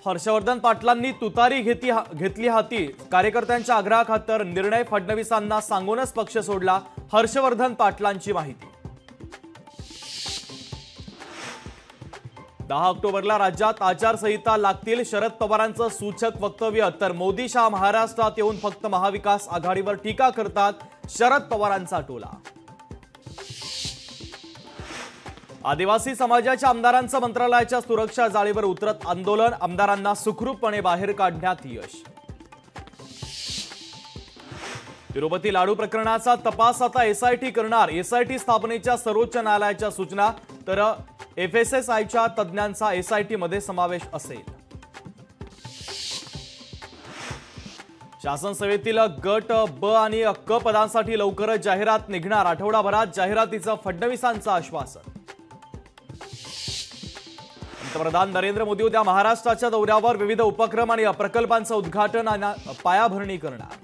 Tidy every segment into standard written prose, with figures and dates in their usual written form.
हर्षवर्धन पाटलांनी तुतारी घेतली हाती। कार्यकर्त्यांच्या आग्रहाखातर निर्णय फडणवीसांना सांगूनच पक्ष सोडला। हर्षवर्धन पाटलांची माहिती। 10 ऑक्टोबरला राज्यात आचारसंहिता लागतील। शरद पवारांचं सूचक वक्तव्य। तर मोदी शहा महाराष्ट्रात येऊन फक्त महाविकास आघाडीवर टीका करतात। शरद पवारांचा टोला। आदिवासी समाजाच्या आमदारांचं मंत्रालयाच्या सुरक्षा जाळीवर उतरत आंदोलन। आमदारांना सुखरूपपणे बाहेर काढण्यात यश। तिरुपती लाडू प्रकरणाचा तपास आता एसआयटी करणार। एसआयटी स्थापनेच्या सर्वोच्च न्यायालयाच्या सूचना। तर एफएसएसआयच्या तज्ञांचा एसआयटी मध्ये समावेश असेल। शासन सेवेतील गट ब आणि क पदांसाठी लवकरच जाहिरात निघणार। आठवडाभरात जाहिरातीचं फडणवीसांचं आश्वासन। पंतप्रधान नरेंद्र मोदी उद्या महाराष्ट्राच्या दौऱ्यावर विविध उपक्रम आणि प्रकल्पांचं उद्घाटन आणि पायाभरणी करणार।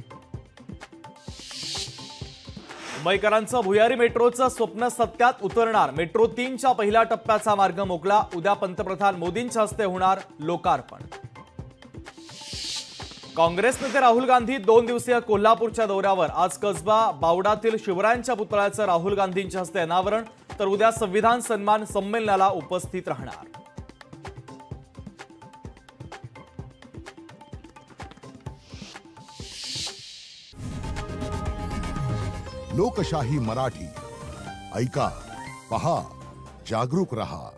मुंबईकरांचं भुयारी मेट्रोचं स्वप्न सत्यात उतरणार। मेट्रो 3च्या पहिल्या टप्प्याचा मार्ग मोकळा। उद्या पंतप्रधान मोदींच्या हस्ते होणार लोकार्पण। काँग्रेस नेते राहुल गांधी 2 दिवसीय कोल्हापूरच्या दौऱ्यावर। आज कसबा बावडातील शिवरायांच्या पुतळ्याचं राहुल गांधींच्या हस्ते अनावरण। तर उद्या संविधान सन्मान संमेलनाला उपस्थित राहणार। लोकशाही मराठी ऐका, पहा, जागरूक रहा।